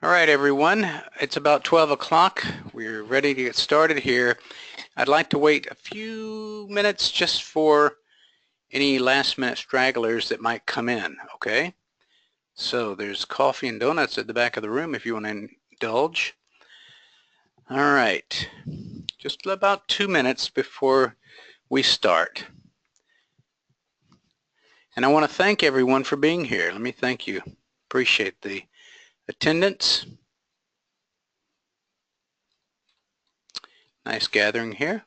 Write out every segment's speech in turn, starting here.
All right, everyone. It's about 12 o'clock. We're ready to get started here. I'd like to wait a few minutes just for any last-minute stragglers that might come in, okay? So there's coffee and donuts at the back of the room if you want to indulge. All right. Just about 2 minutes before we start. And I want to thank everyone for being here. Let me thank you. Appreciate the attendance. Nice gathering here.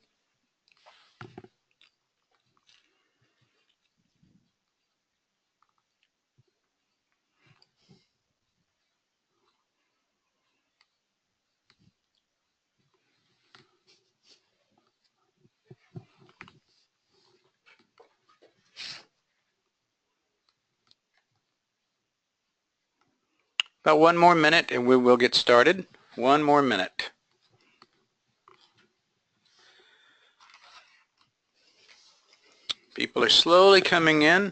About 1 more minute and we will get started. 1 more minute. People are slowly coming in.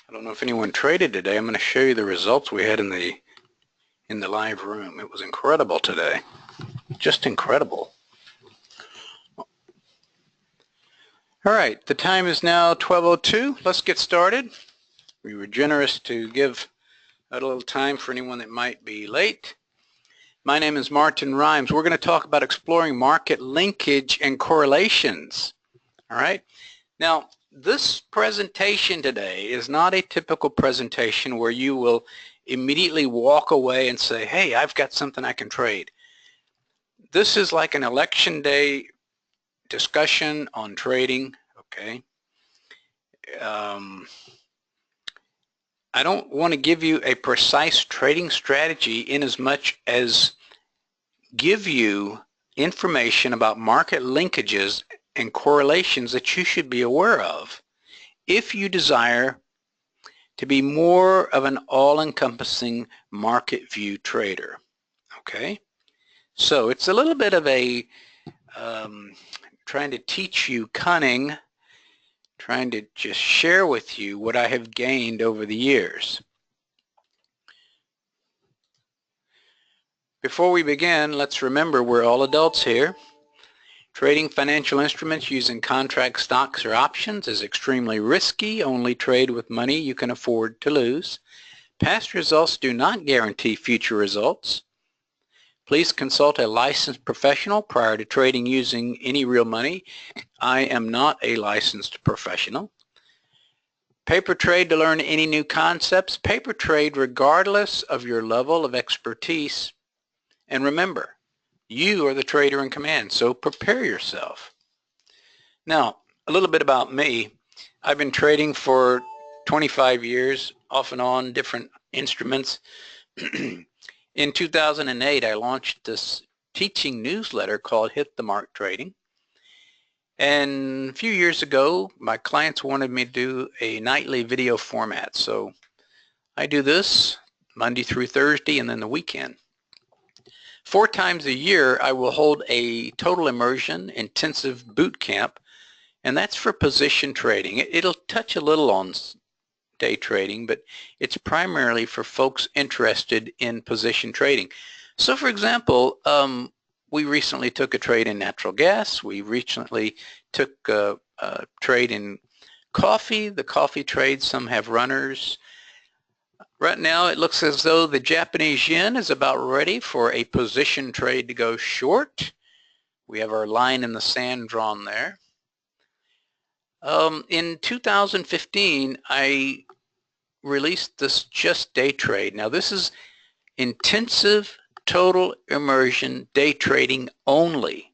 I don't know if anyone traded today. I'm going to show you the results we had in the live room. It was incredible today. Just incredible. All right, the time is now 12:02. Let's get started. We were generous to give a little time for anyone that might be late. My name is Martin Rimes. We're going to talk about exploring market linkage and correlations. All right. Now, this presentation today is not a typical presentation where you will immediately walk away and say, hey, I've got something I can trade. This is like an election day discussion on trading, okay? I don't want to give you a precise trading strategy in as much as give you information about market linkages and correlations that you should be aware of if you desire to be more of an all-encompassing market view trader, okay? So it's a little bit of a trying to teach you cunning, trying to just share with you what I have gained over the years. Before we begin, let's remember we're all adults here. Trading financial instruments using contract stocks or options is extremely risky. Only trade with money you can afford to lose. Past results do not guarantee future results. Please consult a licensed professional prior to trading using any real money. I am not a licensed professional. Paper trade to learn any new concepts. Paper trade regardless of your level of expertise. And remember, you are the trader in command, so prepare yourself. Now, a little bit about me. I've been trading for 25 years, off and on, different instruments. In 2008, I launched this teaching newsletter called Hit the Mark Trading. And a few years ago, my clients wanted me to do a nightly video format. So I do this Monday through Thursday and then the weekend. 4 times a year, I will hold a total immersion intensive boot camp, and that's for position trading. It'll touch a little on day trading, but it's primarily for folks interested in position trading. So for example, we recently took a trade in natural gas. We recently took a trade in coffee. The coffee trades, some have runners. Right now it looks as though the Japanese yen is about ready for a position trade to go short. We have our line in the sand drawn there. In 2015, I released this just day trade. Now this is intensive total immersion day trading only.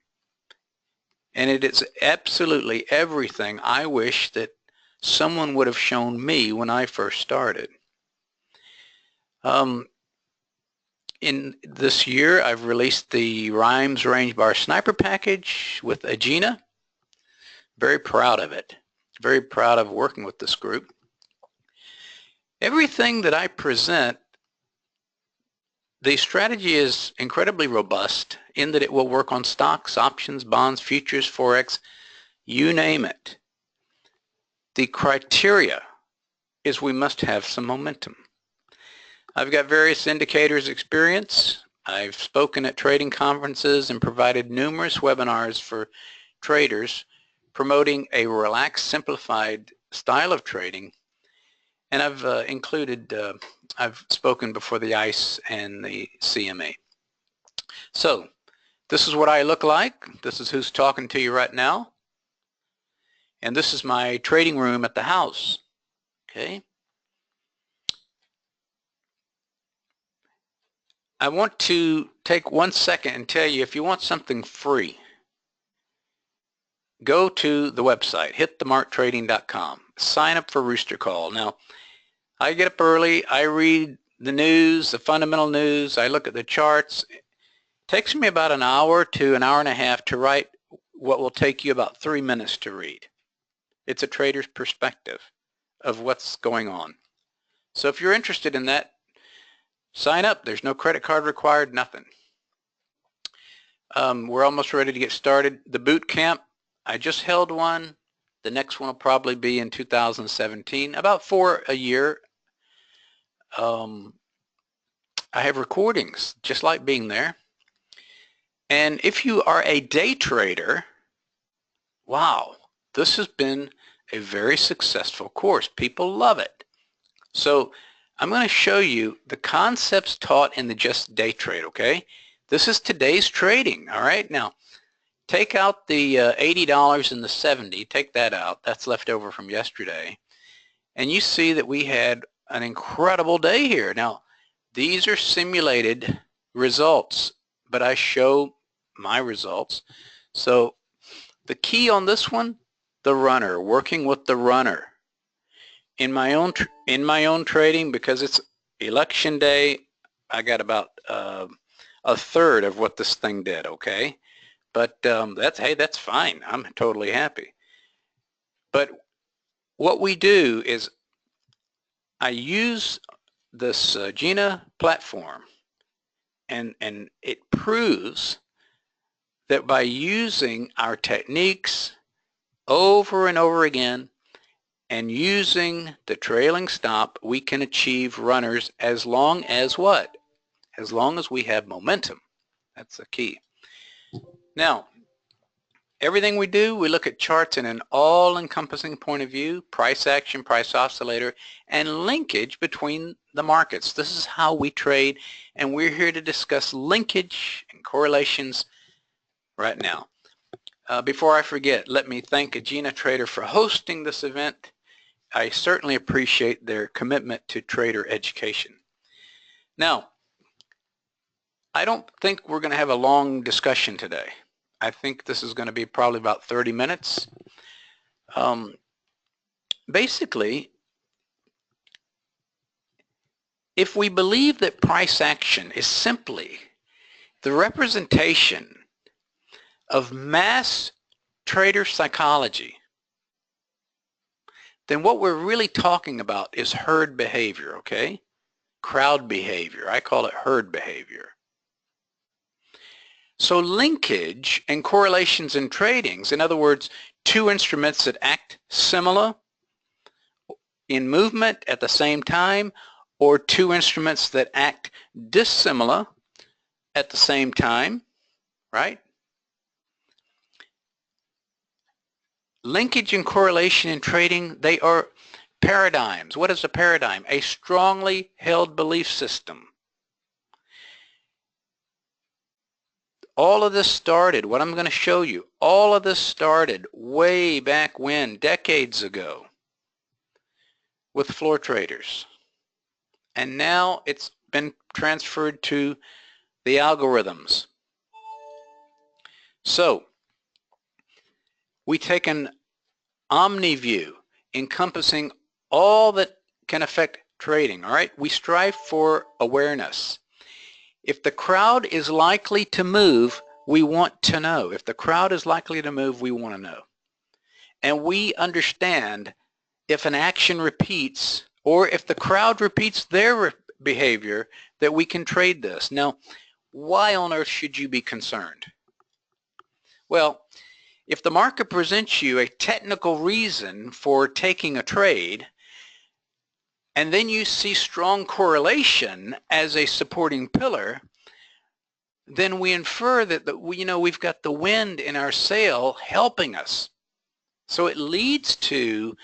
And it is absolutely everything I wish that someone would have shown me when I first started. In this year, I've released the Rhymes Range Bar Sniper package with Agena. Very proud of it. Very proud of working with this group. Everything that I present, the strategy is incredibly robust in that it will work on stocks, options, bonds, futures, forex, you name it. The criteria is we must have some momentum. I've got various indicators experience. I've spoken at trading conferences and provided numerous webinars for traders promoting a relaxed, simplified style of trading. And I've I've spoken before the ICE and the CME. So this is what I look like. This is who's talking to you right now. And this is my trading room at the house. Okay. I want to take 1 second and tell you, if you want something free, go to the website, hitthemarktrading.com. Sign up for Rooster Call. Now, I get up early, I read the news, the fundamental news, I look at the charts. It takes me about an hour to an hour and a half to write what will take you about 3 minutes to read. It's a trader's perspective of what's going on. So if you're interested in that, sign up. There's no credit card required, nothing. We're almost ready to get started. The boot camp, I just held one. The next one will probably be in 2017, about 4 a year. I have recordings, just like being there. And if you are a day trader, wow, this has been a very successful course. People love it. So I'm going to show you the concepts taught in the Just Day Trade, okay? This is today's trading, all right? Now, take out the $80 and the 70, take that out. That's left over from yesterday. And you see that we had an incredible day here. Now, these are simulated results, but I show my results. So the key on this one, the runner, working with the runner. In my own trading, because it's election day, I got about a third of what this thing did, okay? But that's fine. I'm totally happy. But what we do is I use this Agena platform, and it proves that by using our techniques over and over again and using the trailing stop, we can achieve runners as long as what? As long as we have momentum. That's the key. Now, everything we do, we look at charts in an all-encompassing point of view, price action, price oscillator, and linkage between the markets. This is how we trade, and we're here to discuss linkage and correlations right now. Before I forget, let me thank Agena Trader for hosting this event. I certainly appreciate their commitment to trader education. Now, I don't think we're going to have a long discussion today. I think this is going to be probably about 30 minutes. Basically, if we believe that price action is simply the representation of mass trader psychology, then what we're really talking about is herd behavior, okay? Crowd behavior. I call it herd behavior. So linkage and correlations in tradings, in other words, two instruments that act similar in movement at the same time, or two instruments that act dissimilar at the same time, right? Linkage and correlation in trading, they are paradigms. What is a paradigm? A strongly held belief system. All of this started, what I'm going to show you, all of this started way back when, decades ago, with floor traders. And now it's been transferred to the algorithms. So, we take an omni view encompassing all that can affect trading, all right? We strive for awareness. If the crowd is likely to move, we want to know. If the crowd is likely to move, we want to know. And we understand if an action repeats or if the crowd repeats their behavior that we can trade this. Now, why on earth should you be concerned? Well, if the market presents you a technical reason for taking a trade, and then you see strong correlation as a supporting pillar, then we infer that we've got the wind in our sail helping us. So it leads to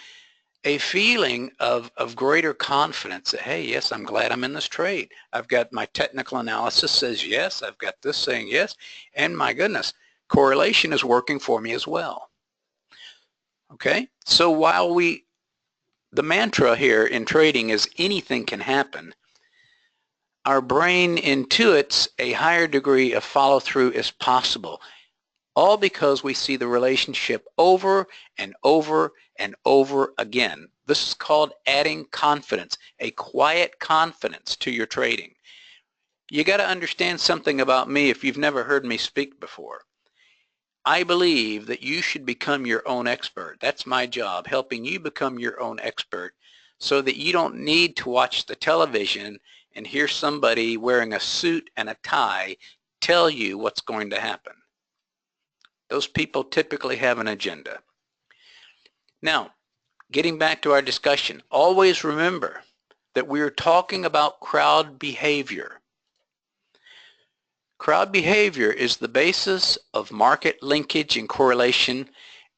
a feeling of greater confidence that, hey, yes, I'm glad I'm in this trade. I've got my technical analysis says yes, I've got this saying yes, and my goodness, correlation is working for me as well. Okay, so while the mantra here in trading is anything can happen, our brain intuits a higher degree of follow-through is possible, all because we see the relationship over and over and over again. This is called adding confidence, a quiet confidence to your trading. You got to understand something about me if you've never heard me speak before. I believe that you should become your own expert. That's my job, helping you become your own expert so that you don't need to watch the television and hear somebody wearing a suit and a tie tell you what's going to happen. Those people typically have an agenda. Now, getting back to our discussion, always remember that we are talking about crowd behavior. Crowd behavior is the basis of market linkage and correlation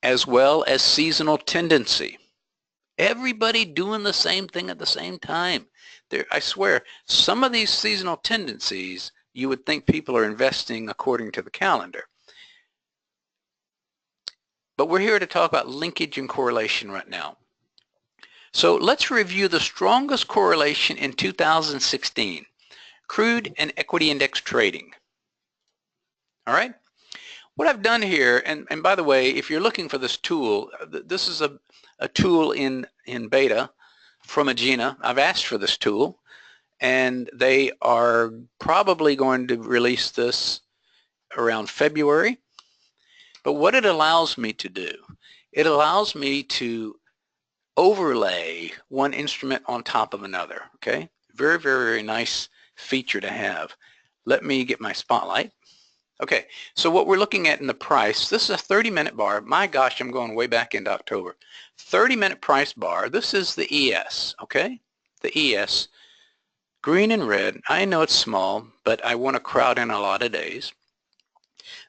as well as seasonal tendency. Everybody doing the same thing at the same time. I swear, some of these seasonal tendencies, you would think people are investing according to the calendar. But we're here to talk about linkage and correlation right now. So let's review the strongest correlation in 2016, crude and equity index trading. All right? What I've done here, and by the way, if you're looking for this tool, this is a tool in beta from Agena. I've asked for this tool, and they are probably going to release this around February. But what it allows me to do, it allows me to overlay one instrument on top of another, okay? Very, very, very nice feature to have. Let me get my spotlight. Okay, so what we're looking at in the price, this is a 30-minute bar. My gosh, I'm going way back into October. 30-minute price bar. This is the ES, okay? The ES, green and red. I know it's small, but I want to crowd in a lot of days.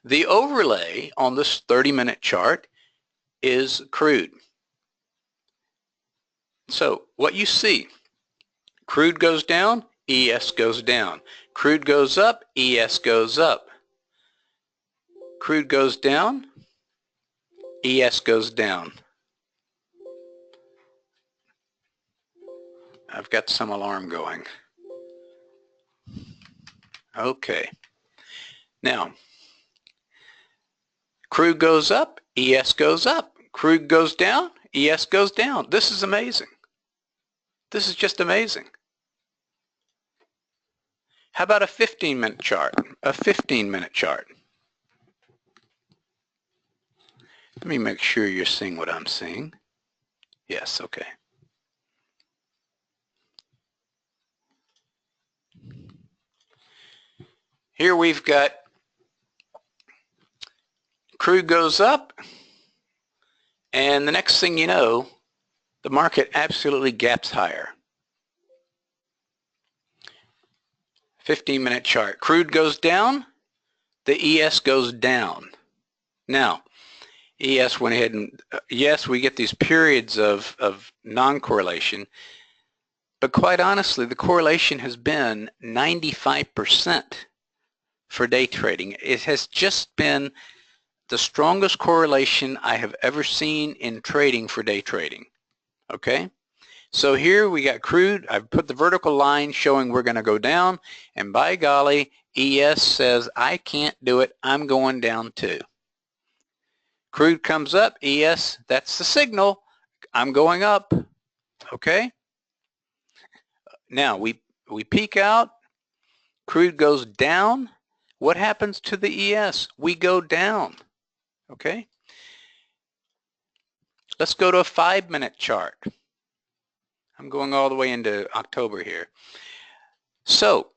The overlay on this 30-minute chart is crude. So what you see, crude goes down, ES goes down. Crude goes up, ES goes up. Crude goes down, ES goes down. I've got some alarm going. Okay. Now, crude goes up, ES goes up. Crude goes down, ES goes down. This is amazing. This is just amazing. How about a 15-minute chart? A 15-minute chart. Let me make sure you're seeing what I'm seeing. Yes, okay. Here we've got crude goes up, and the next thing you know, the market absolutely gaps higher. 15-minute chart. Crude goes down, the ES goes down. Now, ES went ahead and, yes, we get these periods of non-correlation, but quite honestly, the correlation has been 95% for day trading. It has just been the strongest correlation I have ever seen in trading for day trading. Okay? So here we got crude. I've put the vertical line showing we're going to go down, and by golly, ES says, I can't do it. I'm going down too. Crude comes up, ES, that's the signal. I'm going up. Okay? Now, we peak out. Crude goes down. What happens to the ES? We go down. Okay? Let's go to a 5-minute chart. I'm going all the way into October here. So,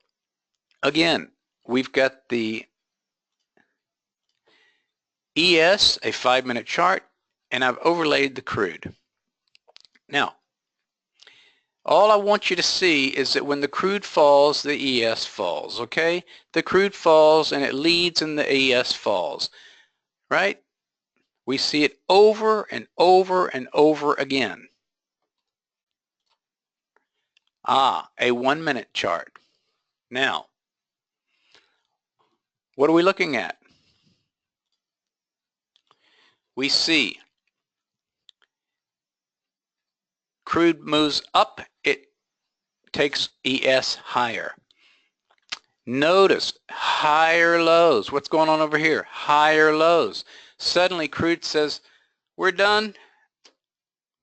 again, we've got the ES, a 5-minute chart, and I've overlaid the crude. Now, all I want you to see is that when the crude falls, the ES falls, okay? The crude falls and it leads and the ES falls, right? We see it over and over and over again. Ah, a 1-minute chart. Now, what are we looking at? We see crude moves up, it takes ES higher. Notice higher lows. What's going on over here? Higher lows. Suddenly crude says, we're done,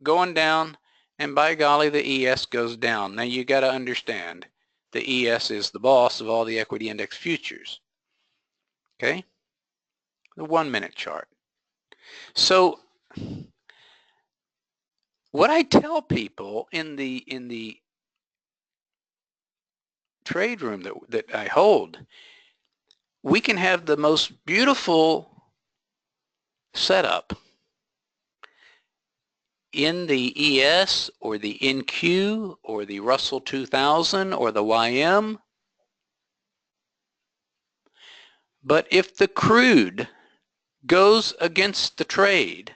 going down, and by golly, the ES goes down. Now you got to understand, the ES is the boss of all the equity index futures. Okay? The 1-minute chart. So what I tell people in the trade room that I hold, we can have the most beautiful setup in the ES or the NQ or the Russell 2000 or the YM. But if the crude goes against the trade,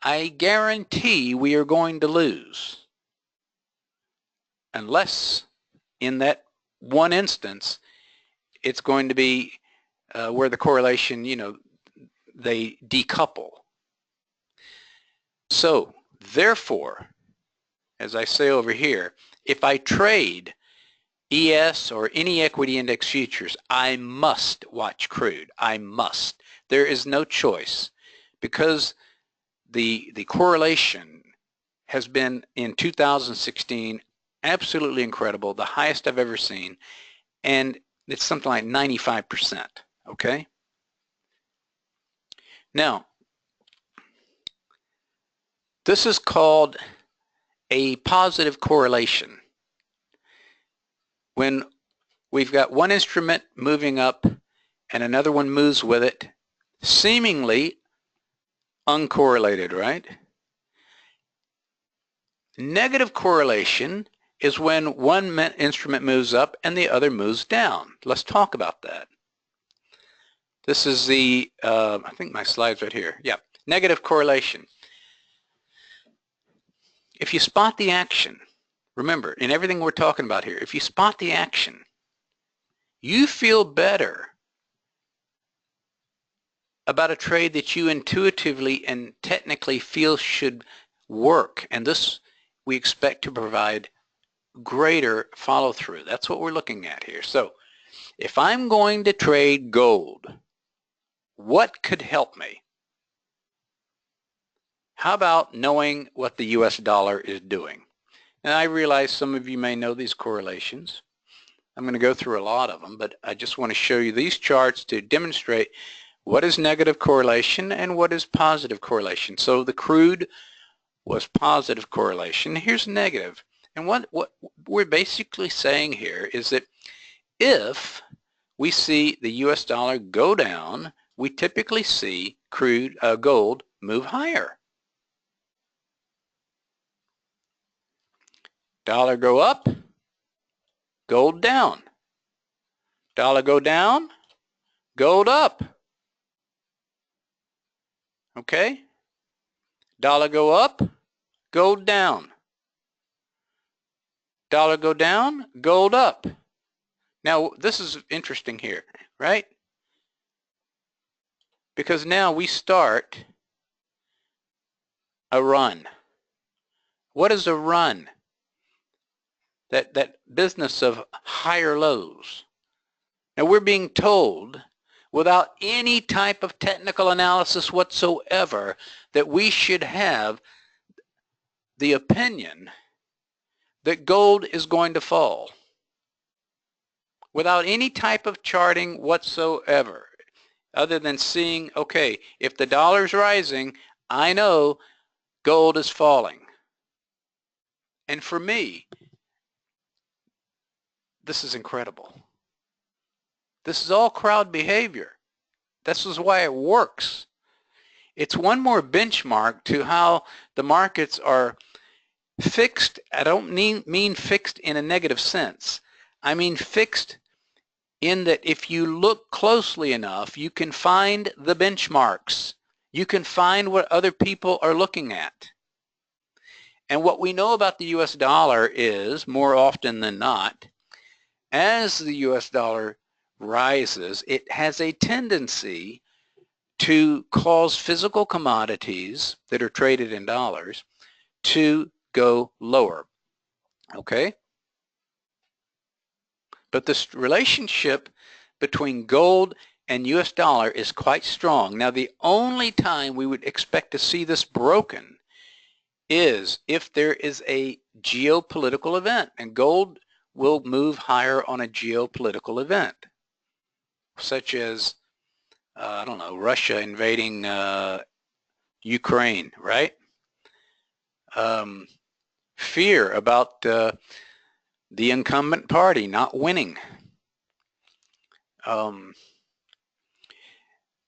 I guarantee we are going to lose. Unless in that one instance, it's going to be where the correlation, they decouple. So, therefore, as I say over here, if I trade ES or any equity index futures, I must watch crude. I must. There is no choice, because the correlation has been in 2016 absolutely incredible, the highest I've ever seen, and it's something like 95%, okay? Now, this is called a positive correlation. When we've got one instrument moving up and another one moves with it, seemingly uncorrelated, right? Negative correlation is when one instrument moves up and the other moves down. Let's talk about that. This is the, I think my slide's right here. Yeah, negative correlation. If you spot the action, remember, in everything we're talking about here, if you spot the action, you feel better about a trade that you intuitively and technically feel should work. And this we expect to provide greater follow-through. That's what we're looking at here. So if I'm going to trade gold, what could help me? How about knowing what the US dollar is doing? And I realize some of you may know these correlations. I'm going to go through a lot of them, but I just want to show you these charts to demonstrate what is negative correlation and what is positive correlation. So the crude was positive correlation. Here's negative. And what we're basically saying here is that if we see the US dollar go down, we typically see gold move higher. Dollar go up, gold down. Dollar go down, gold up. Okay? Dollar go up, gold down. Dollar go down, gold up. Now, this is interesting here, right? Because now we start a run. What is a run? That business of higher lows. Now, we're being told, without any type of technical analysis whatsoever, that we should have the opinion that gold is going to fall. without any type of charting whatsoever, other than seeing, okay, if the dollar's rising, I know gold is falling. And for me, this is incredible. This is all crowd behavior. This is why it works. It's one more benchmark to how the markets are fixed. I don't mean fixed in a negative sense. I mean fixed in that if you look closely enough, you can find the benchmarks. You can find what other people are looking at. And what we know about the US dollar is, more often than not, as the US dollar rises, it has a tendency to cause physical commodities that are traded in dollars to go lower. Okay? But this relationship between gold and US dollar is quite strong. Now, the only time we would expect to see this broken is if there is a geopolitical event, and gold will move higher on a geopolitical event, such as, I don't know, Russia invading Ukraine, right? Fear about the incumbent party not winning. But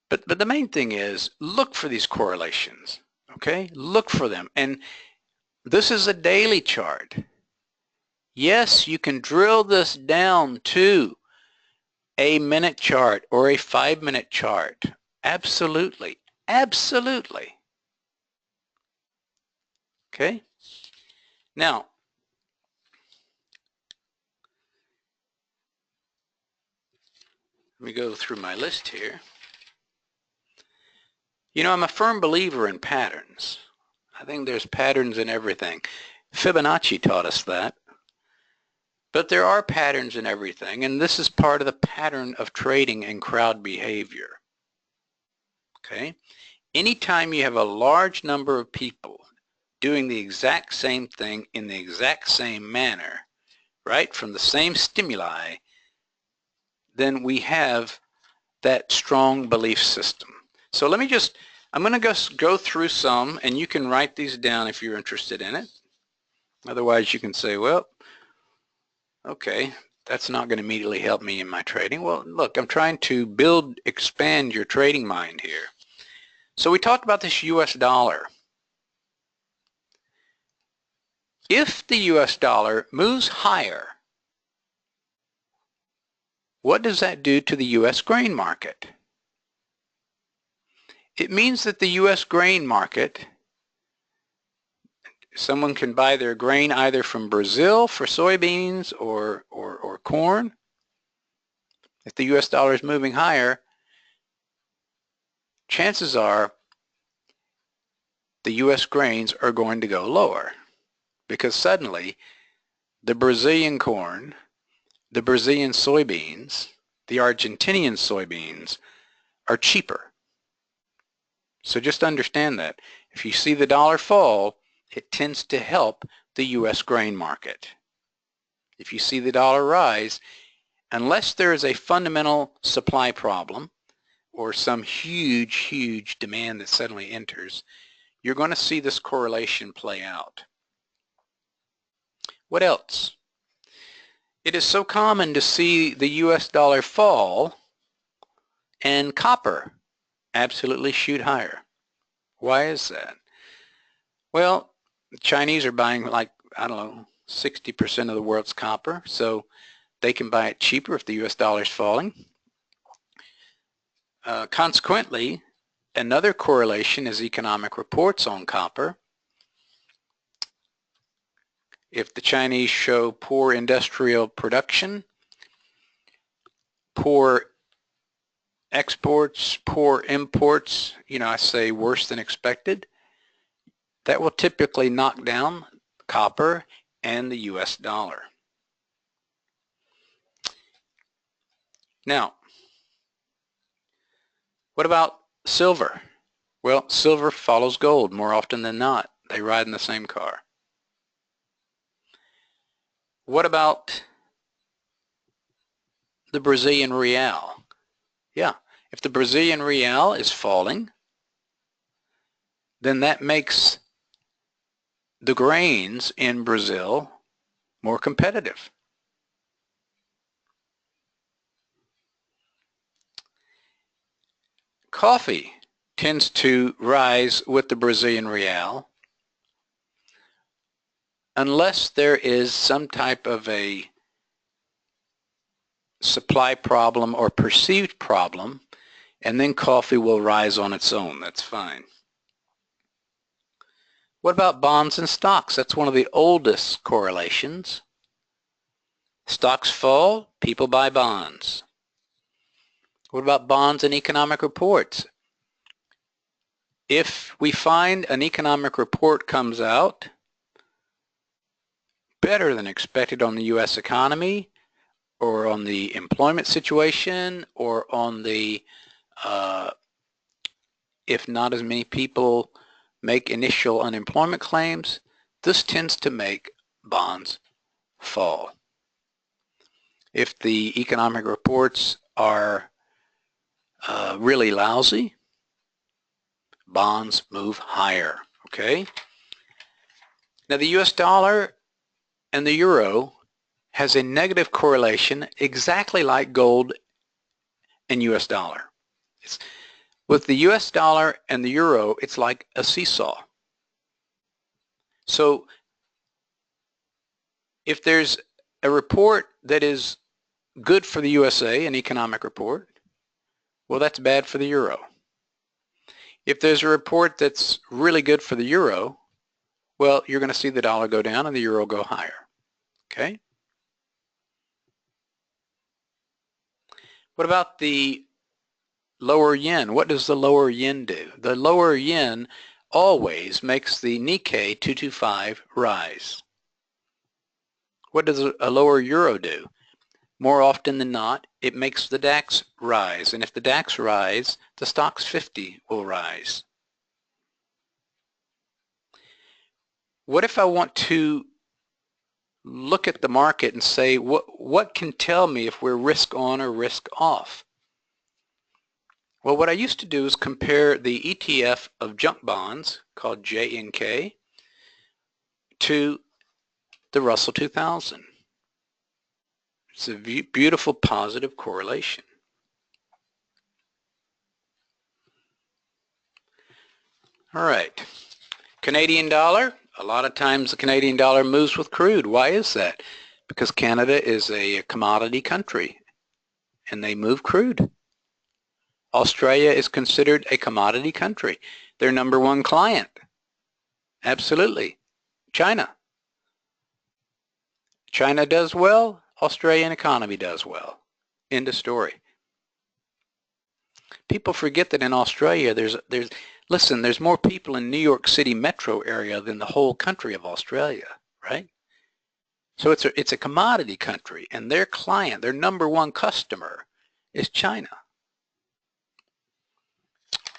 the main thing is, look for these correlations, okay? Look for them. And this is a daily chart. Yes, you can drill this down to a minute chart or a 5-minute chart. Absolutely. Absolutely. Okay? Now, let me go through my list here. You know, I'm a firm believer in patterns. I think there's patterns in everything. Fibonacci taught us that. But there are patterns in everything, and this is part of the pattern of trading and crowd behavior. Okay? Anytime you have a large number of people doing the exact same thing in the exact same manner, right, from the same stimuli, then we have that strong belief system. So let me just, I'm going to go through some, and you can write these down if you're interested in it. Otherwise, you can say, well, okay, that's not going to immediately help me in my trading. Well, look, I'm trying to expand your trading mind here. So we talked about this US dollar. If the US dollar moves higher, what does that do to the US grain market? It means that the US grain market, someone can buy their grain either from Brazil for soybeans or corn. If the US dollar is moving higher, chances are the US grains are going to go lower, because suddenly the Brazilian corn, the Brazilian soybeans, the Argentinian soybeans are cheaper. So just understand that. If you see the dollar fall, it tends to help the US grain market. If you see the dollar rise, unless there is a fundamental supply problem or some huge demand that suddenly enters, you're going to see this correlation play out. What else? It is so common to see the US dollar fall and copper absolutely shoot higher. Why is that? Well, the Chinese are buying, like, I don't know, 60% of the world's copper, so they can buy it cheaper if the US dollar is falling. Consequently, another correlation is economic reports on copper. If the Chinese show poor industrial production, poor exports, poor imports, you know, I say worse than expected, that will typically knock down copper and the US dollar. Now, what about silver? Well, silver follows gold more often than not. They ride in the same car. What about the Brazilian real? Yeah, if the Brazilian real is falling, then that makes the grains in Brazil more competitive. Coffee tends to rise with the Brazilian real unless there is some type of a supply problem or perceived problem, and then coffee will rise on its own. That's fine. What about bonds and stocks? That's one of the oldest correlations. Stocks fall, people buy bonds. What about bonds and economic reports? If we find an economic report comes out better than expected on the U.S. economy, or on the employment situation, or on the if not as many people make initial unemployment claims, this tends to make bonds fall. If the economic reports are really lousy, bonds move higher, okay? Now the US dollar and the euro has a negative correlation exactly like gold and US dollar. With the US dollar and the euro, it's like a seesaw. So if there's a report that is good for the USA, an economic report, well, that's bad for the euro. If there's a report that's really good for the euro, well, you're going to see the dollar go down and the euro go higher, okay? What about the lower yen? What does the lower yen do? The lower yen always makes the Nikkei 225 rise. What does a lower euro do? More often than not, it makes the DAX rise. And if the DAX rise, the Stoxx 50 will rise. What if I want to look at the market and say, what can tell me if we're risk on or risk off? Well, what I used to do is compare the ETF of junk bonds, called JNK, to the Russell 2000. It's a beautiful positive correlation. All right, Canadian dollar. A lot of times the Canadian dollar moves with crude. Why is that? Because Canada is a commodity country and they move crude. Australia is considered a commodity country. Their number one client, absolutely, China. China does well, Australian economy does well. End of story. People forget that in Australia there's more people in New York City metro area than the whole country of Australia, right? So it's a commodity country, and their client, their number one customer, is China.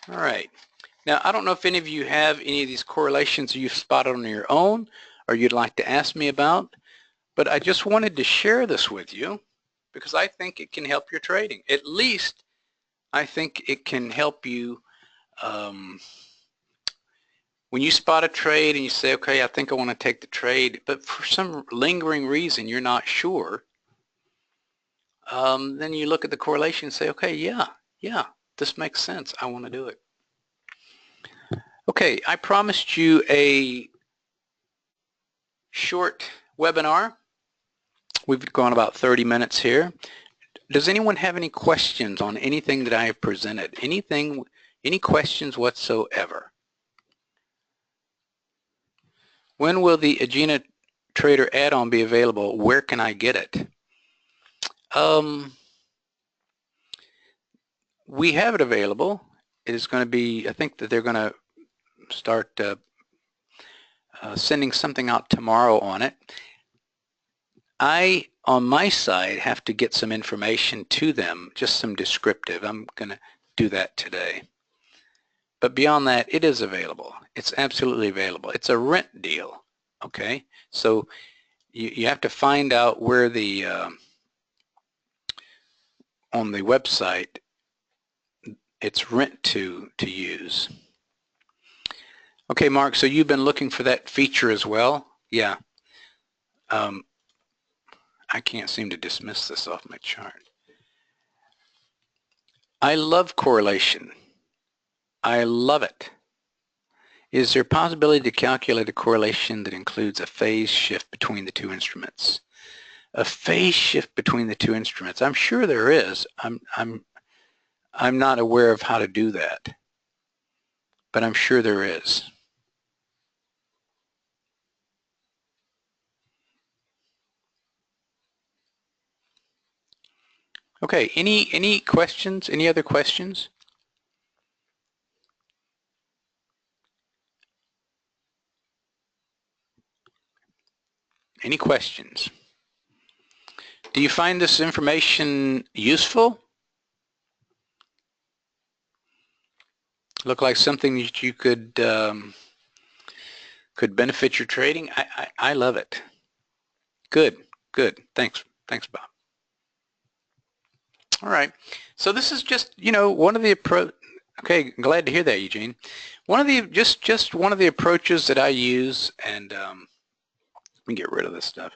All right. Now, I don't know if any of you have any of these correlations you've spotted on your own or you'd like to ask me about, but I just wanted to share this with you because I think it can help your trading. At least I think it can help you when you spot a trade and you say, okay, I think I want to take the trade, but for some lingering reason you're not sure, then you look at the correlation and say, okay, yeah, this makes sense. I want to do it. Okay, I promised you a short webinar. We've gone about 30 minutes here. Does anyone have any questions on anything that I have presented? Any questions whatsoever? When will the Agena Trader add-on be available? Where can I get it? We have it available. It is going to be, I think that they're going to start sending something out tomorrow on it. I, on my side, have to get some information to them, just some descriptive. I'm going to do that today. But beyond that, it is available. It's absolutely available. It's a rent deal, okay? So you have to find out where the on the website, it's rent to use. Okay, Mark, so you've been looking for that feature as well? Yeah. I can't seem to dismiss this off my chart. I love correlation. I love it. Is there a possibility to calculate a correlation that includes a phase shift between the two instruments? A phase shift between the two instruments. I'm sure there is. I'm not aware of how to do that, but I'm sure there is. Okay, any questions? Any other questions? Any questions? Do you find this information useful? Look like something that you could benefit your trading? I love it. Good, good. Thanks, Bob. All right. So this is just, you know, one of the approach. Okay, glad to hear that, Eugene. One of the just one of the approaches that I use, and let me get rid of this stuff.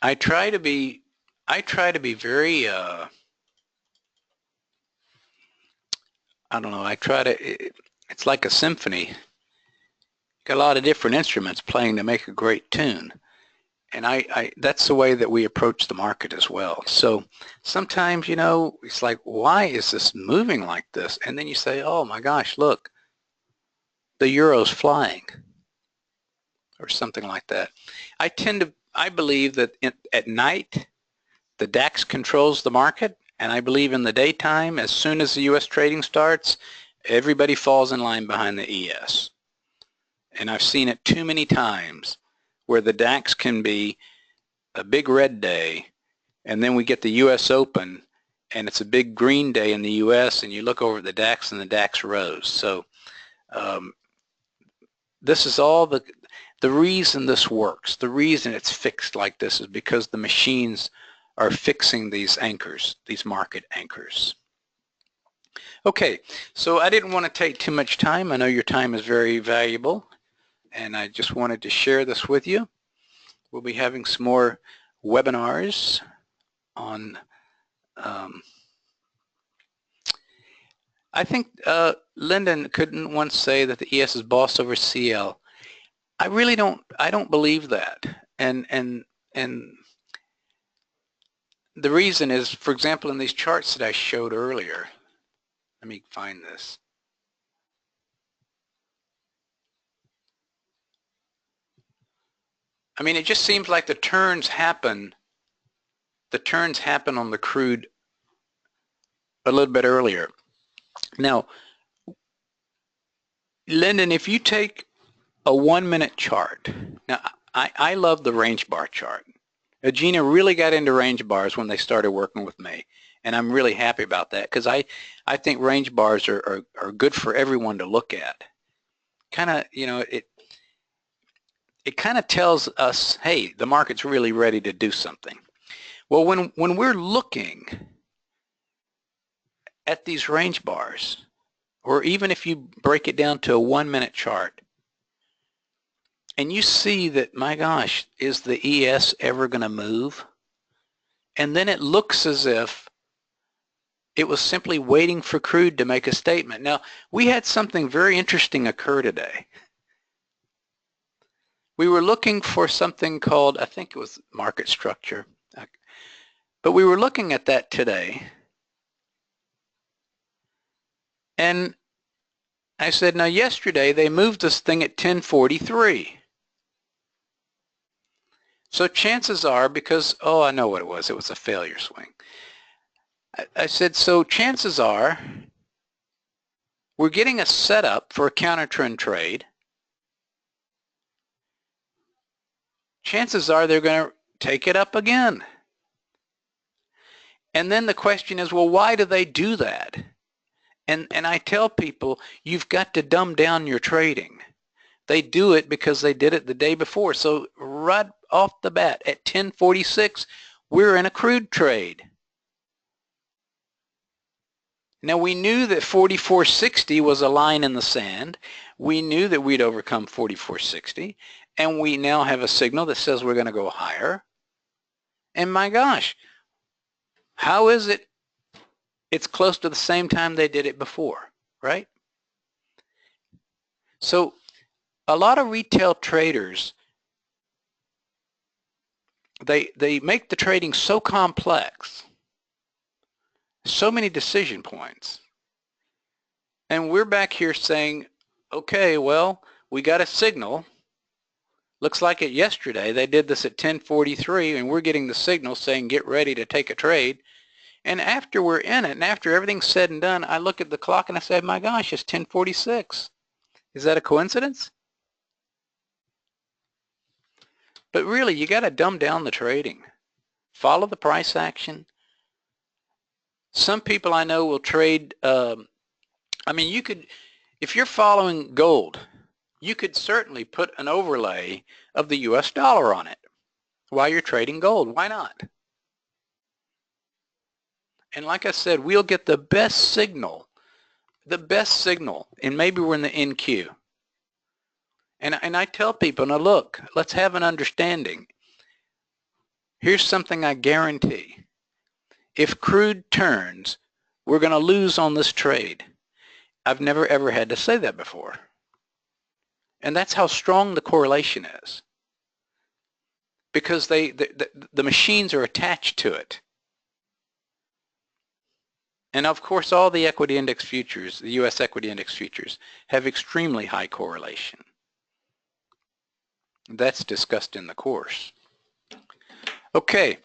I try to be very I don't know, it's like a symphony. Got a lot of different instruments playing to make a great tune. And that's the way that we approach the market as well. So sometimes, you know, it's like, why is this moving like this? And then you say, oh my gosh, look, the euro's flying, or something like that. I believe that at night, the DAX controls the market, and I believe in the daytime, as soon as the U.S. trading starts, everybody falls in line behind the ES. And I've seen it too many times where the DAX can be a big red day, and then we get the U.S. Open, and it's a big green day in the U.S., and you look over at the DAX, and the DAX rose. So this is all the reason this works. The reason it's fixed like this is because the machines are fixing these anchors, these market anchors. Okay, so I didn't want to take too much time. I know your time is very valuable, and I just wanted to share this with you. We'll be having some more webinars on, I think Lyndon couldn't once say that the ES is boss over CL. I really don't believe that. And the reason is, for example, in these charts that I showed earlier, let me find this. I mean, it just seems like the turns happen on the crude a little bit earlier. Now, Lyndon, if you take a 1-minute chart, now I love the range bar chart. Gina really got into range bars when they started working with me, and I'm really happy about that because I think range bars are good for everyone to look at. Kind of, you know, it kind of tells us, hey, the market's really ready to do something. Well, when we're looking at these range bars, or even if you break it down to a 1-minute chart, and you see that, my gosh, is the ES ever going to move? And then it looks as if it was simply waiting for crude to make a statement. Now, we had something very interesting occur today. We were looking for something called, I think it was market structure, but we were looking at that today. And I said, now yesterday they moved this thing at 1043. So chances are, because, oh, I know what it was a failure swing. I said, so chances are we're getting a setup for a counter trend trade. Chances are they're going to take it up again. And then the question is, well, why do they do that? And I tell people, you've got to dumb down your trading. They do it because they did it the day before. So right off the bat at 10:46, we're in a crude trade. Now we knew that 44.60 was a line in the sand. We knew that we'd overcome 44.60, and we now have a signal that says we're going to go higher. And my gosh, how is it? It's close to the same time they did it before, right? So a lot of retail traders, they make the trading so complex, so many decision points. And we're back here saying, okay, well, we got a signal. Looks like it yesterday. They did this at 10:43, and we're getting the signal saying get ready to take a trade. And after we're in it, and after everything's said and done, I look at the clock and I say, my gosh, it's 10:46. Is that a coincidence? But really, you got to dumb down the trading. Follow the price action. Some people I know will trade, I mean, you could, if you're following gold, you could certainly put an overlay of the US dollar on it while you're trading gold. Why not? And like I said, we'll get the best signal, and maybe we're in the NQ. And I tell people, now look, let's have an understanding. Here's something I guarantee. If crude turns, we're going to lose on this trade. I've never ever had to say that before. And that's how strong the correlation is. Because the machines are attached to it. And of course, all the equity index futures, the US equity index futures, have extremely high correlation. That's discussed in the course. Okay,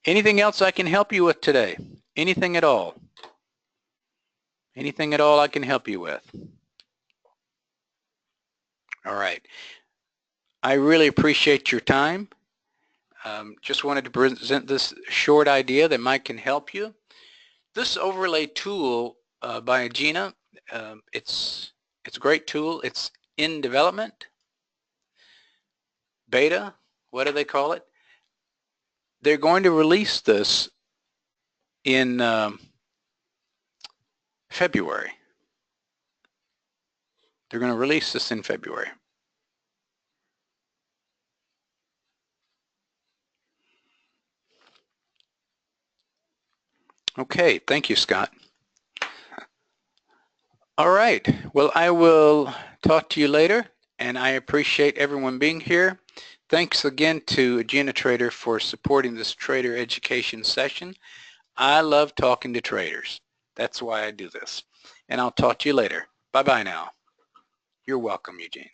anything else I can help you with today? Anything at all? Anything at all I can help you with? All right. I really appreciate your time. Just wanted to present this short idea that might can help you. This overlay tool by Gina, it's a great tool. It's in development. Beta, what do they call it? They're going to release this in February. They're going to release this in February. Okay, thank you, Scott. All right, well, I will talk to you later, and I appreciate everyone being here. Thanks again to Gina Trader for supporting this trader education session. I love talking to traders. That's why I do this. And I'll talk to you later. Bye-bye now. You're welcome, Eugene.